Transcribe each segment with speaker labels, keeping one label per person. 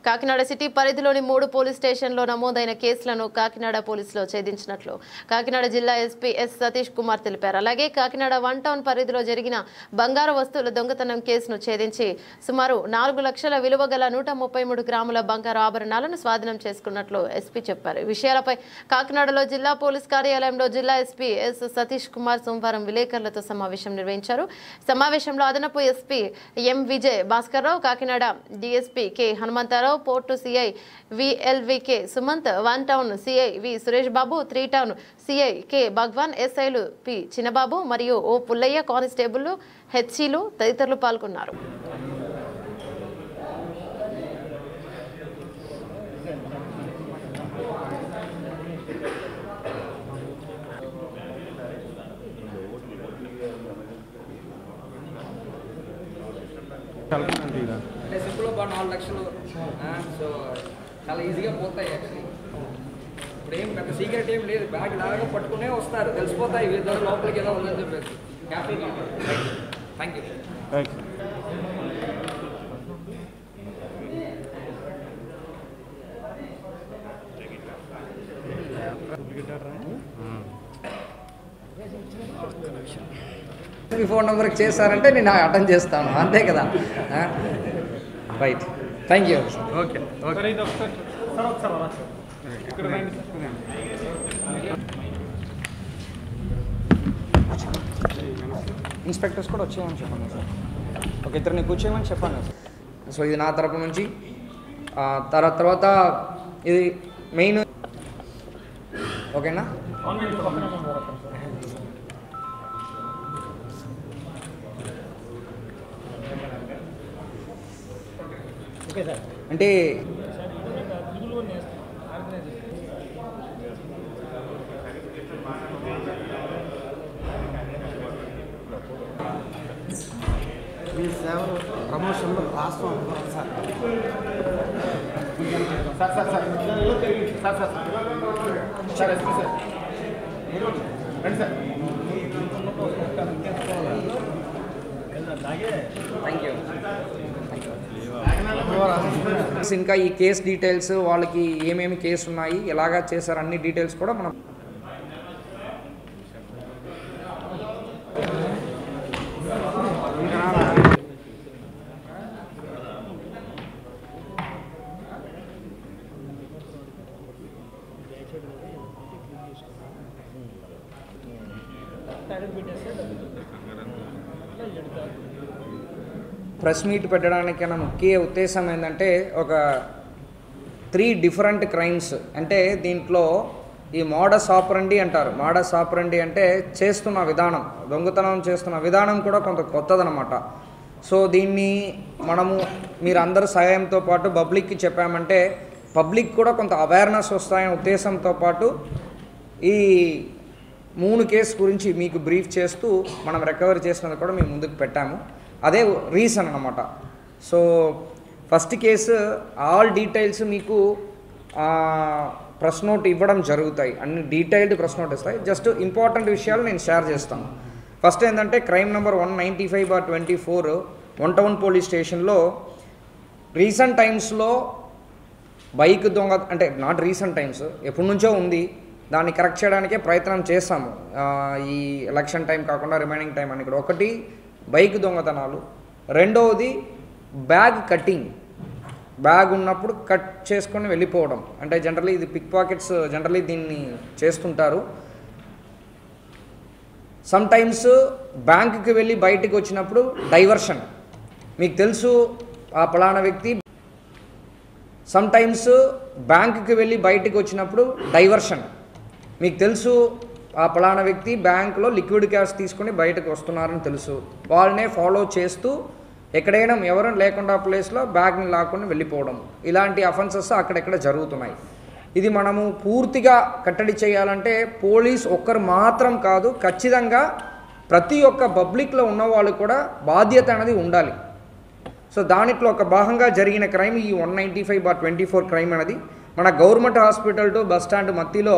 Speaker 1: Kakinada city పరిధిలోని 3 police స్టేషన్లో నమోదైన కేసులను కాకినాడ పోలీసులు ఛేదించినట్లు కాకినాడ జిల్లా ఎస్పీ ఎస్ సతీష్ కుమార్ తెలిపారు. అలాగే కాకినాడ 1 టౌన్ పరిధిలో జరిగిన బంగారు వస్తువుల దొంగతనం కేసును ఛేదించి సుమారు 4 లక్షల విలువ గల 133 గ్రాముల బంగారు ఆభరణాలను స్వాధీనం చేసుకున్నట్లు ఎస్పీ చెప్పారు. ఈ విషయాలపై కాకినాడలో జిల్లా పోలీస్ కార్యాలయంలో జిల్లా ఎస్పీ ఎస్ సతీష్ కుమార్ సోమవారం విలేకరులతో సమావేశం నిర్వహించారు. సమావేశంలో అదనపు SP M Vijay Bhaskar Rao, Kakinada DSP K Hanumantha Rao, port CI VLVK Sumanth, 1 town CI V Suresh Babu, 3 town CI K Bhagavan, ఎస్ఐలు పి చిన్నబాబు మరియు ఓ పుల్లయ్య, కానిస్టేబుల్ హెచ్సీలు తదితరులు పాల్గొన్నారు.
Speaker 2: అంటే సింపుల్ 4 లక్షలు సో చాలా ఈజీగా పోతాయి. యాక్చువల్లీ ఇప్పుడు ఏం పెద్ద సీక్రెట్ ఏం లేదు, బ్యాగ్ లాగా పట్టుకునే వస్తారు, తెలిసిపోతాయి వీళ్ళ ద్వారా లోపలికి ఏదో ఉందని చెప్పేసి. Thank you. మీ ఫోన్ నెంబర్కి చేస్తారంటే నేను అటెండ్ చేస్తాను, అంతే కదా. Right, thank you. Okay okay. Inspectors కూడా వచ్చేయమని చెప్పండి సార్. ఒక ఇద్దరిని కూర్చోమని చెప్పండి సార్. సో ఇది నా తరపు నుంచి. తర్వాత ఇది మెయిన్ ఓకేనా. అంటే
Speaker 3: మీ సేవలు ప్రమోషన్లు రాష్ట్రం sir sir sir sir sir sir sir SP sir రండి సార్.
Speaker 2: Thank you. ఇంకా ఈ కేస్ డీటెయిల్స్, వాళ్ళకి ఏమేమి కేసు ఉన్నాయి, ఎలాగా చేశారు, అన్ని డీటెయిల్స్ కూడా మనం ప్రెస్ మీట్ పెట్టడానికైనా ముఖ్య ఉద్దేశం ఏంటంటే ఒక 3 డిఫరెంట్ క్రైమ్స్. అంటే దీంట్లో ఈ మోడస్ ఆపరండి అంటారు. మోడస్ ఆపరండి అంటే చేస్తున్న విధానం, దొంగతనం చేస్తున్న విధానం కూడా కొంత కొత్తదనమాట. సో దీన్ని మనము మీరందరూ సహాయంతో పాటు పబ్లిక్కి చెప్పామంటే పబ్లిక్ కూడా కొంత అవేర్నెస్ వస్తాయనే ఉద్దేశంతో పాటు ఈ 3 కేసు గురించి మీకు బ్రీఫ్ చేస్తూ మనం రికవరీ చేసినది కూడా మేము ముందుకు పెట్టాము. అదే రీజన్ అన్నమాట. So first case all details మీకు ప్రెస్ నోట్ ఇవ్వడం జరుగుతాయి, అన్ని డీటెయిల్డ్ ప్రెస్ నోట్ ఇస్తాయి. జస్ట్ ఇంపార్టెంట్ విషయాలు నేను షేర్ చేస్తాను. ఫస్ట్ ఏంటంటే క్రైమ్ నెంబర్ 195/24 1 టౌన్ పోలీస్ స్టేషన్లో రీసెంట్ టైమ్స్లో బైక్ దొంగ, అంటే నాట్ రీసెంట్ టైమ్స్, ఎప్పటి నుంచో ఉంది, దాన్ని కరెక్ట్ చేయడానికే ప్రయత్నం చేస్తాము. ఈ ఎలక్షన్ టైం కాకుండా రిమైనింగ్ టైం అని కూడా. ఒకటి బైక్ దొంగతనాలు, రెండవది బ్యాగ్ కటింగ్, బ్యాగ్ ఉన్నప్పుడు కట్ చేసుకొని వెళ్ళిపోవడం. అంటే జనరల్లీ ఇది పిక్ పాకెట్స్ జనరల్లీ దీన్ని చేస్తుంటారు. సమ్ టైమ్స్ బ్యాంకుకి వెళ్ళి బయటికి వచ్చినప్పుడు డైవర్షన్, మీకు తెలుసు ఆ పలానా వ్యక్తి. సమ్ టైమ్స్ బ్యాంకుకి వెళ్ళి బయటికి వచ్చినప్పుడు డైవర్షన్, మీకు తెలుసు ఆ పలానా వ్యక్తి బ్యాంకులో లిక్విడ్ క్యాష్ తీసుకొని బయటకు వస్తున్నారని తెలుసు, వాళ్ళనే ఫాలో చేస్తూ ఎక్కడైనా ఎవరు లేకుండా ప్లేస్లో బ్యాగ్ని లాక్కొని వెళ్ళిపోవడం, ఇలాంటి అఫెన్సెస్ అక్కడెక్కడ జరుగుతున్నాయి. ఇది మనము పూర్తిగా కట్టడి చేయాలంటే పోలీస్ ఒక్కరు మాత్రం కాదు, ఖచ్చితంగా ప్రతి ఒక్క పబ్లిక్లో ఉన్న వాళ్ళు కూడా బాధ్యత అనేది ఉండాలి. సో దానిట్లో ఒక భాగంగా జరిగిన క్రైమ్ ఈ 195/24 క్రైమ్ అనేది. మన government hospital to bus stand మధ్యలో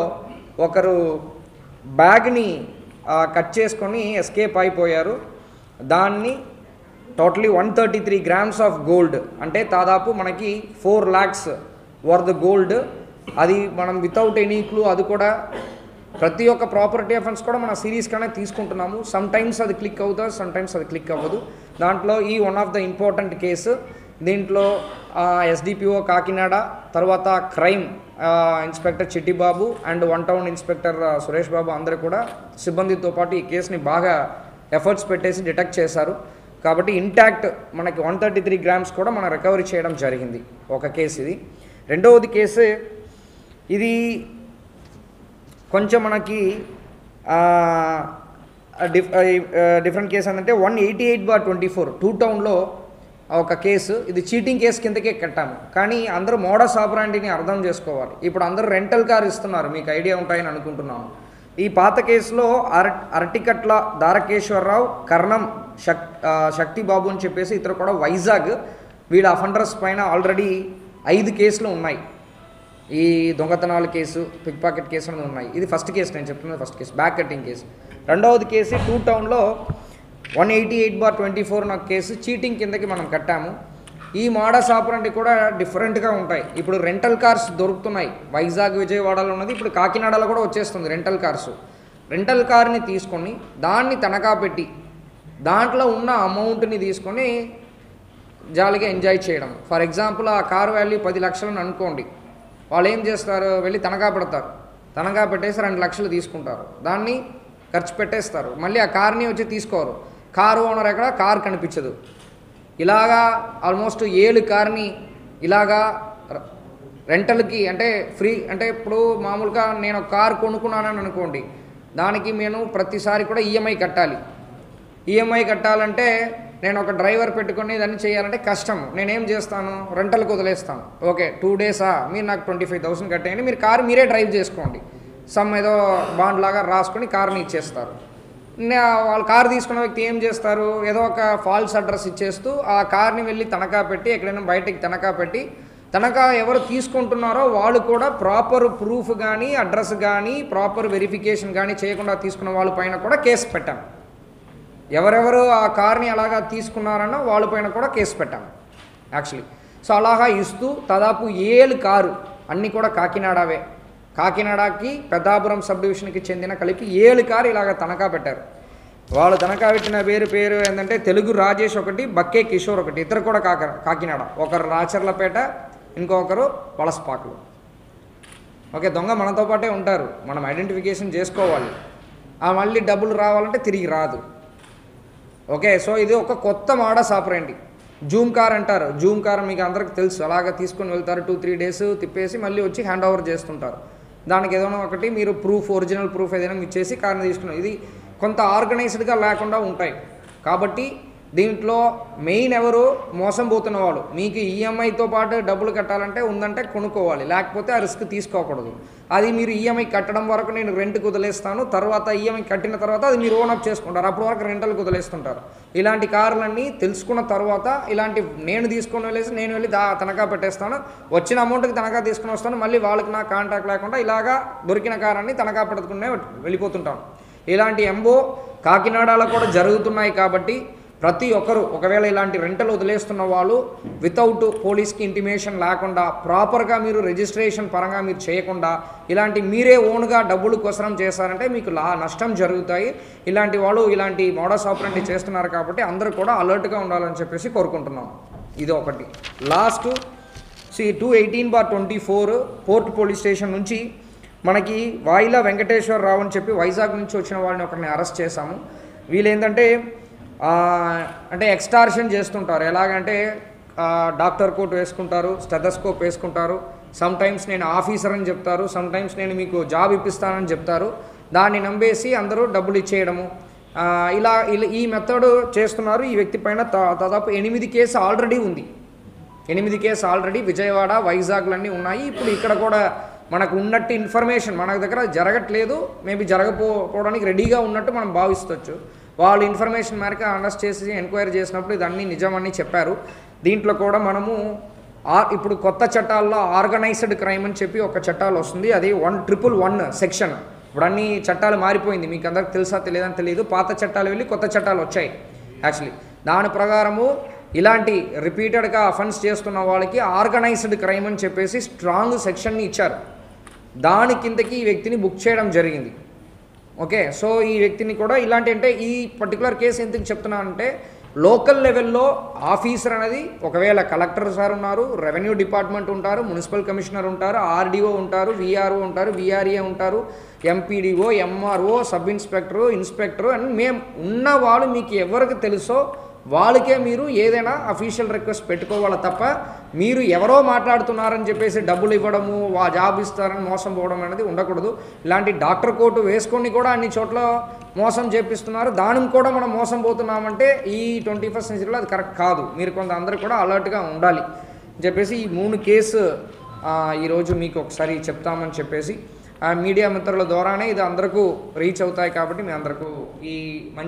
Speaker 2: ఒకరు బ్యాగ్ని కట్ చేసుకొని ఎస్కేప్ అయిపోయారు. దాన్ని టోటలీ 133 grams ఆఫ్ గోల్డ్, అంటే దాదాపు మనకి 4 lakhs వర్త్ గోల్డ్. అది మనం వితౌట్ ఎనీ క్లూ, అది కూడా ప్రతి ఒక్క ప్రాపర్టీ అఫెన్స్ కూడా మన సీరియస్గానే తీసుకుంటున్నాము. సమ్ టైమ్స్ అది క్లిక్ అవుతుంది, సమ్ టైమ్స్ అది క్లిక్ అవ్వదు. దాంట్లో ఈ one of the important case. దీంట్లో ఎస్డిపిఓ కాకినాడ, తర్వాత crime inspector Chittibabu and 1 town inspector Suresh Babu అందరూ కూడా సిబ్బందితో పాటు ఈ కేసుని బాగా ఎఫర్ట్స్ పెట్టేసి డిటెక్ట్ చేశారు. కాబట్టి ఇంటాక్ట్ మనకి 133 grams కూడా మనం రికవరీ చేయడం జరిగింది. ఒక కేసు ఇది. రెండవది కేసు ఇది కొంచెం మనకి డిఫరెంట్ కేసు ఏంటంటే 188/24 2 టౌన్లో ఒక కేసు. ఇది చీటింగ్ కేసు కిందకే కట్టాము. కానీ అందరూ మోడస్ ఆపరాండిని అర్థం చేసుకోవాలి. ఇప్పుడు అందరూ రెంటల్ కార్ ఇస్తున్నారు, మీకు ఐడియా ఉంటాయని అనుకుంటున్నాను. ఈ పాత కేసులో అరటికట్ల దారకేశ్వరరావు, కర్ణం శక్తిబాబు అని చెప్పేసి ఇతరు కూడా వైజాగ్, వీళ్ళ అఫెండర్స్ పైన ఆల్రెడీ 5 కేసులు ఉన్నాయి. ఈ దొంగతనాల కేసు, పిక్ పాకెట్ కేసు అనేది ఉన్నాయి. ఇది ఫస్ట్ కేసు, నేను చెప్తున్నది first case, back cutting case. రెండవది కేసు 2 టౌన్లో 188/24 నాకు కేసు చీటింగ్ కిందకి మనం కట్టాము. ఈ మోడస్ ఆపరండి కూడా డిఫరెంట్గా ఉంటాయి. ఇప్పుడు రెంటల్ కార్స్ దొరుకుతున్నాయి, వైజాగ్ విజయవాడలో ఉన్నది, ఇప్పుడు కాకినాడలో కూడా వచ్చేస్తుంది రెంటల్ కార్స్. రెంటల్ కార్ని తీసుకొని దాన్ని తనఖా పెట్టి దాంట్లో ఉన్న అమౌంట్ని తీసుకొని జాలీగా ఎంజాయ్ చేయడం. ఫర్ ఎగ్జాంపుల్ ఆ కారు వాల్యూ 10 లక్షలని అనుకోండి, వాళ్ళు ఏం చేస్తారు, వెళ్ళి తనఖా పెడతారు. తనఖా పెట్టేసి 2 లక్షలు తీసుకుంటారు, దాన్ని ఖర్చు పెట్టేస్తారు. మళ్ళీ ఆ కార్ని వచ్చి తీసుకోరు. కారు ఓనర్ ఎక్కడ, కారు కనిపించదు. ఇలాగా ఆల్మోస్ట్ 7 కార్ని ఇలాగా రెంటల్కి, అంటే ఫ్రీ, అంటే ఇప్పుడు మామూలుగా నేను ఒక కారు కొనుక్కున్నానని అనుకోండి, దానికి నేను ప్రతిసారి కూడా ఈఎంఐ కట్టాలి. ఈఎంఐ కట్టాలంటే నేను ఒక డ్రైవర్ పెట్టుకొని దాన్ని చేయాలంటే కష్టం. నేనేం చేస్తాను, రెంటల్కి వదిలేస్తాను. ఓకే 2 డేసా, మీరు నాకు 25,000 కట్టేయండి, మీరు కారు మీరే డ్రైవ్ చేసుకోండి. సమ్ ఏదో బాండ్ లాగా రాసుకొని కార్ని ఇచ్చేస్తారు. వాళ్ళు కారు తీసుకున్న వ్యక్తి ఏం చేస్తారు, ఏదో ఒక ఫాల్స్ అడ్రస్ ఇచ్చేస్తూ ఆ కార్ని వెళ్ళి తనఖా పెట్టి, ఎక్కడైనా బయటకి తనఖా పెట్టి, తనఖా ఎవరు తీసుకుంటున్నారో వాళ్ళు కూడా ప్రాపర్ ప్రూఫ్ కానీ, అడ్రస్ కానీ, ప్రాపర్ వెరిఫికేషన్ కానీ చేయకుండా తీసుకున్న వాళ్ళ పైన కూడా కేసు పెట్టాం. ఎవరెవరు ఆ కార్ని అలాగా తీసుకున్నారన్నో వాళ్ళపైన కూడా కేసు పెట్టాం యాక్చువల్లీ. సో అలాగా ఇస్తూ దాదాపు 7 కారు, అన్నీ కూడా కాకినాడవే. కాకినాడకి పెద్దాపురం సబ్ డివిజన్కి చెందిన కలిపి 7 కారు ఇలాగ తనఖా పెట్టారు. వాళ్ళు తనఖా పెట్టిన పేరు ఏంటంటే తెలుగు రాజేష్ ఒకటి, బక్కే కిషోర్ ఒకటి, ఇద్దరు కూడా కాకినాడ. ఒకరు రాచర్లపేట, ఇంకొకరు వలసపాకులు. ఓకే, దొంగ మనతో పాటే ఉంటారు, మనం ఐడెంటిఫికేషన్ చేసుకోవాలి. మళ్ళీ డబ్బులు రావాలంటే తిరిగి రాదు. ఓకే, సో ఇది ఒక కొత్త మోడస్ ఆపరండి. జూమ్ కార్ అంటారు. జూమ్ కార్ మీకు అందరికి తెలుసు, అలాగా తీసుకొని వెళ్తారు, 2-3 డేస్ తిప్పేసి మళ్ళీ వచ్చి హ్యాండ్ ఓవర్ చేస్తుంటారు. దానికి ఏదైనా ఒకటి మీరు ప్రూఫ్, ఒరిజినల్ ప్రూఫ్ ఏదైనా ఇచ్చేసి కార్ని తీసుకున్నారు. ఇది కొంత ఆర్గనైజ్డ్గా లేకుండా ఉంటాయి. కాబట్టి దీంట్లో మెయిన్ ఎవరు, మోసం పోతున్న వాళ్ళు. మీకు ఈఎంఐతో పాటు డబ్బులు కట్టాలంటే ఉందంటే కొనుక్కోవాలి, లేకపోతే ఆ రిస్క్ తీసుకోకూడదు. అది మీరు ఈఎంఐ కట్టడం వరకు నేను రెంట్కి వదిలేస్తాను, తర్వాత ఈఎంఐ కట్టిన తర్వాత అది మీరు ఓన్ అప్ చేసుకుంటారు, అప్పటి వరకు రెంటల్కి వదిలేస్తుంటారు. ఇలాంటి కార్లన్నీ తెలుసుకున్న తర్వాత ఇలాంటి నేను తీసుకొని వెళ్ళేసి నేను వెళ్ళి తనఖా పెట్టేస్తాను, వచ్చిన అమౌంట్కి తనఖా తీసుకుని వస్తాను, మళ్ళీ వాళ్ళకి నా కాంటాక్ట్ లేకుండా ఇలాగా దొరికిన కారాన్ని తనఖా పెట్టుకునే వెళ్ళిపోతుంటాను. ఇలాంటి ఎంబో కాకినాడలో కూడా జరుగుతున్నాయి. కాబట్టి ప్రతి ఒక్కరు ఒకవేళ ఇలాంటి రెంటల్ వదిలేస్తున్న వాళ్ళు వితౌట్ పోలీస్కి ఇంటిమేషన్ లేకుండా, ప్రాపర్గా మీరు రిజిస్ట్రేషన్ పరంగా మీరు చేయకుండా ఇలాంటి మీరే ఓన్గా డబ్బులు కోసరం చేస్తారంటే మీకు నష్టం జరుగుతాయి. ఇలాంటి వాళ్ళు ఇలాంటి మోడస్ ఆపరండి చేస్తున్నారు. కాబట్టి అందరూ కూడా అలర్ట్గా ఉండాలని చెప్పేసి కోరుకుంటున్నాం. ఇది ఒకటి. లాస్ట్ 218/24 పోర్ట్ పోలీస్ స్టేషన్ నుంచి మనకి వాయిల వెంకటేశ్వరరావు అని చెప్పి వైజాగ్ నుంచి వచ్చిన వాళ్ళని ఒకరిని అరెస్ట్ చేశాము. వీళ్ళు ఏంటంటే అంటే ఎక్స్టార్షన్ చేస్తుంటారు. ఎలాగంటే డాక్టర్ కోట్ వేసుకుంటారు, స్టెథోస్కోప్ వేసుకుంటారు, సమ్ టైమ్స్ నేను ఆఫీసర్ అని చెప్తారు, సమ్ టైమ్స్ నేను మీకు జాబ్ ఇప్పిస్తానని చెప్తారు. దాన్ని నమ్మేసి అందరూ డబ్బులు ఇచ్చేయడము, ఇలా ఈ మెథడ్ చేస్తున్నారు. ఈ వ్యక్తి పైన దాదాపు 8 కేసు ఆల్రెడీ ఉంది. 8 కేసు ఆల్రెడీ విజయవాడ, వైజాగ్లన్నీ ఉన్నాయి. ఇప్పుడు ఇక్కడ కూడా మనకు ఉన్నట్టు ఇన్ఫర్మేషన్ మన దగ్గర జరగట్లేదు, మేబీ జరగకపోవడానికి రెడీగా ఉన్నట్టు మనం భావిస్తవచ్చు. వాళ్ళు ఇన్ఫర్మేషన్ మేరకు అరెస్ట్ చేసి ఎంక్వైరీ చేసినప్పుడు ఇదన్నీ నిజమని చెప్పారు. దీంట్లో కూడా మనము ఇప్పుడు కొత్త చట్టాల్లో ఆర్గనైజ్డ్ క్రైమ్ అని చెప్పి ఒక చట్టాలు వస్తుంది, అది 111 సెక్షన్. ఇప్పుడు అన్ని చట్టాలు మారిపోయింది, మీకు అందరికి తెలుసా తెలియదని తెలియదు. పాత చట్టాలు వెళ్ళి కొత్త చట్టాలు వచ్చాయి యాక్చువల్లీ. దాని ప్రకారము ఇలాంటి రిపీటెడ్గా అఫెన్స్ చేస్తున్న వాళ్ళకి ఆర్గనైజ్డ్ క్రైమ్ అని చెప్పేసి స్ట్రాంగ్ సెక్షన్ని ఇచ్చారు. దాని కిందకి ఈ వ్యక్తిని బుక్ చేయడం జరిగింది. ఓకే, సో ఈ వ్యక్తిని కూడా ఇలాంటి అంటే ఈ పర్టికులర్ కేసు ఎందుకు చెప్తున్నానంటే లోకల్ లెవెల్లో ఆఫీసర్ అనేది ఒకవేళ కలెక్టర్ సార్ ఉన్నారు, రెవెన్యూ డిపార్ట్మెంట్ ఉంటారు, మున్సిపల్ కమిషనర్ ఉంటారు, ఆర్డీఓ ఉంటారు, విఆర్ఓ ఉంటారు, విఆర్ఏ ఉంటారు, MPDO, MRO, sub inspector, inspector and మేము ఉన్న వాళ్ళు మీకు ఎవరికి తెలుసో వాళ్ళకే మీరు ఏదైనా అఫీషియల్ రిక్వెస్ట్ పెట్టుకోవాలి తప్ప మీరు ఎవరో మాట్లాడుతున్నారని చెప్పేసి డబ్బులు ఇవ్వడము, జాబ్ ఇస్తారని మోసం పోవడం అనేది ఉండకూడదు. ఇలాంటి డాక్టర్ కోర్టు వేసుకొని కూడా అన్ని చోట్ల మోసం చేపిస్తున్నారు. దానికి కూడా మనం మోసం పోతున్నామంటే ఈ 21st సెంచరీలో అది కరెక్ట్ కాదు. మీరు అందరూ కూడా అలర్ట్గా ఉండాలి అని చెప్పేసి ఈ 3 కేసు ఈరోజు మీకు ఒకసారి చెప్తామని చెప్పేసి మీడియా మిత్రుల ద్వారానే ఇది అందరికీ రీచ్ అవుతాయి కాబట్టి మీ అందరికీ ఈ మంచి